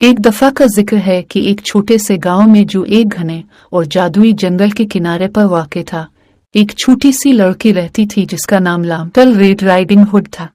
एक दफा का जिक्र है कि एक छोटे से गांव में जो एक घने और जादुई जंगल के किनारे पर वाक़ था, एक छोटी सी लड़की रहती थी जिसका नाम लिटिल रेड राइडिंग हुड था।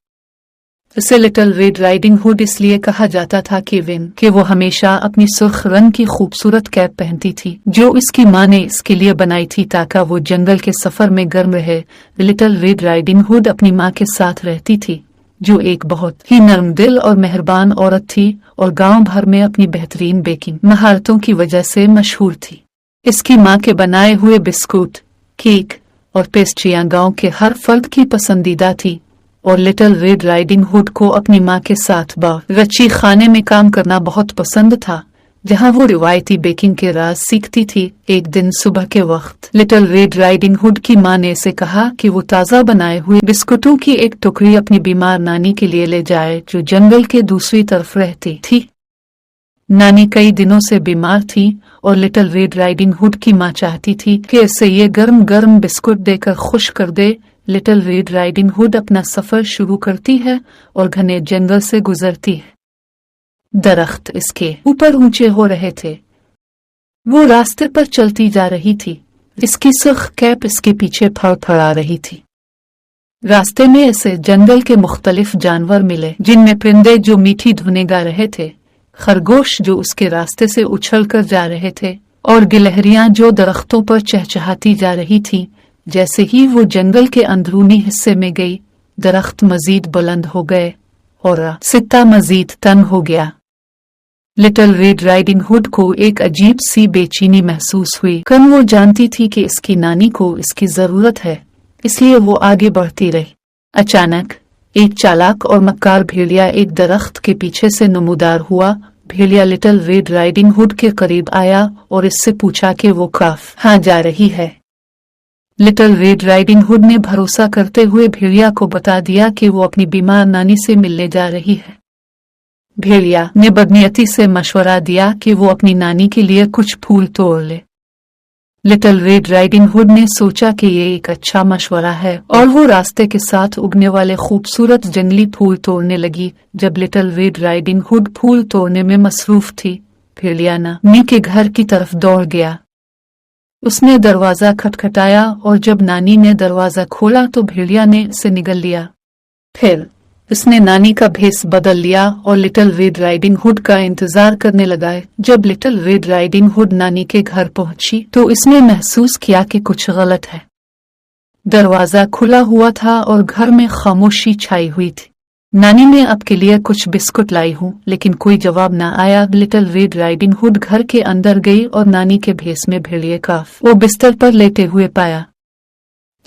इसे लिटिल रेड राइडिंग हुड इसलिए कहा जाता था कि वो हमेशा अपनी सुर्ख रंग की खूबसूरत कैप पहनती थी जो इसकी माँ ने इसके लिए बनाई थी ताकि वो जंगल के सफर में गर्म रहे। लिटिल रेड राइडिंग हुड अपनी माँ के साथ रहती थी जो एक बहुत ही नरम दिल और मेहरबान औरत थी और गांव भर में अपनी बेहतरीन बेकिंग महारतों की वजह से मशहूर थी। इसकी माँ के बनाए हुए बिस्कुट, केक और पेस्ट्रियां गांव के हर फर्द की पसंदीदा थी और लिटिल रेड राइडिंग हुड को अपनी माँ के साथ बावर्ची खाने में काम करना बहुत पसंद था जहाँ वो रिवायती बेकिंग के राज सीखती थी। एक दिन सुबह के वक्त लिटिल रेड राइडिंग हुड की माँ ने इसे कहा कि वो ताज़ा बनाए हुए बिस्कुटों की एक टुकड़ी अपनी बीमार नानी के लिए ले जाए जो जंगल के दूसरी तरफ रहती थी। नानी कई दिनों से बीमार थी और लिटिल रेड राइडिंग हुड की माँ चाहती थी कि इसे ये गर्म गर्म बिस्कुट देकर खुश कर दे। लिटिल रेड राइडिंग हुड अपना सफर शुरू करती है और घने जंगल से गुजरती है। दरख्त इसके ऊपर ऊंचे हो रहे थे। वो रास्ते पर चलती जा रही थी। इसकी सुर्ख कैप इसके पीछे फड़फड़ा रही थी। रास्ते में इसे जंगल के मुख्तलिफ जानवर मिले जिनमें परिंदे जो मीठी धुनें गा रहे थे, खरगोश जो उसके रास्ते से उछल कर जा रहे थे और गिलहरियां जो दरख्तों पर चहचहाती जा रही थी। जैसे ही वो जंगल के अंदरूनी हिस्से में गई, दरख्त मजीद बुलंद हो गए और रास्ता मजीद तंग हो गया। लिटिल रेड राइडिंग हुड को एक अजीब सी बेचैनी महसूस हुई। कम वो जानती थी कि इसकी नानी को इसकी जरूरत है, इसलिए वो आगे बढ़ती रही। अचानक एक चालाक और मक्कार भेड़िया एक दरख्त के पीछे से नमूदार हुआ। भेड़िया लिटिल रेड राइडिंग हुड के करीब आया और इससे पूछा कि वो कहाँ जा रही है। लिटिल रेड राइडिंग हुड ने भरोसा करते हुए भेड़िया को बता दिया कि वो अपनी बीमार नानी से मिलने जा रही है। भेड़िया ने बदनीयती से मशवरा दिया कि वो अपनी नानी के लिए कुछ फूल तोड़ ले। लिटिल रेड राइडिंग हुड ने सोचा कि ये एक अच्छा मशवरा है और वो रास्ते के साथ उगने वाले खूबसूरत जंगली फूल तोड़ने लगी। जब लिटिल रेड राइडिंग हुड फूल तोड़ने में मसरूफ थी, भेड़िया नानी के घर की तरफ दौड़ गया। उसने दरवाजा खटखटाया और जब नानी ने दरवाजा खोला तो भेड़िया ने उसे निगल लिया। फिर उसने नानी का भेस बदल लिया और लिटिल रेड राइडिंग हुड का इंतजार करने लगा। जब लिटिल रेड राइडिंग हुड नानी के घर पहुंची तो इसने महसूस किया कि कुछ गलत है। दरवाजा खुला हुआ था और घर में खामोशी छाई हुई थी। नानी ने आपके लिए कुछ बिस्कुट लाई हूँ, लेकिन कोई जवाब न आया। लिटिल रेड राइडिंग हुड घर के अंदर गई और नानी के भेस में भेड़िए का वो बिस्तर पर लेटे हुए पाया।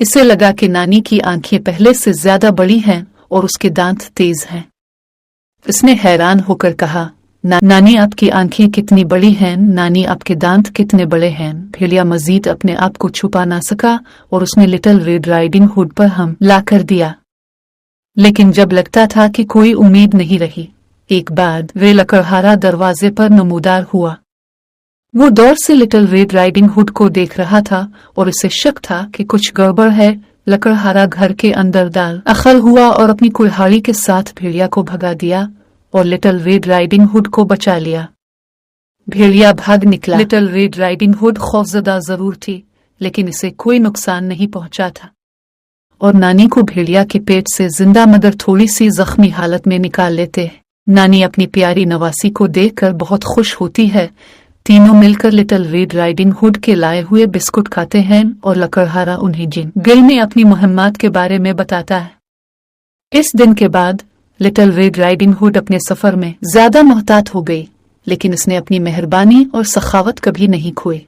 इसे लगा कि नानी की आंखें पहले से ज्यादा बड़ी हैं और उसके दांत तेज हैं। उसने हैरान होकर कहा, नानी आपकी आंखें कितनी बड़ी हैं, नानी आपके दांत कितने बड़े हैं। भेड़िया मजीद अपने आप को छुपा ना सका और उसने लिटिल रेड राइडिंग हुड पर हमला कर दिया। लेकिन जब लगता था कि कोई उम्मीद नहीं रही, एक बाद वे लकड़हारा दरवाजे पर नमूदार हुआ। वो दौर से लिटिल रेड राइडिंग हुड को देख रहा था और उसे शक था कि कुछ गड़बड़ है। लकड़हारा घर के अंदर दाखिल हुआ और अपनी कुल्हाड़ी के साथ भेड़िया को भगा दिया और लिटिल रेड राइडिंग हुड को बचा लिया। भेड़िया भाग निकला। लिटिल रेड राइडिंग हुड खौफजदा जरूर थी, लेकिन इसे कोई नुकसान नहीं पहुंचा था और नानी को भेड़िया के पेट से जिंदा मगर थोड़ी सी जख्मी हालत में निकाल लेते हैं। नानी अपनी प्यारी नवासी को देखकर बहुत खुश होती है। तीनों मिलकर लिटिल रेड राइडिंग हुड के लाए हुए बिस्कुट खाते हैं और लकड़हारा उन्हें जंगल में अपनी मुहिम्मात के बारे में बताता है। इस दिन के बाद लिटिल रेड राइडिंग हुड अपने सफर में ज्यादा मोहतात हो गई, लेकिन उसने अपनी मेहरबानी और सखावत कभी नहीं खोई।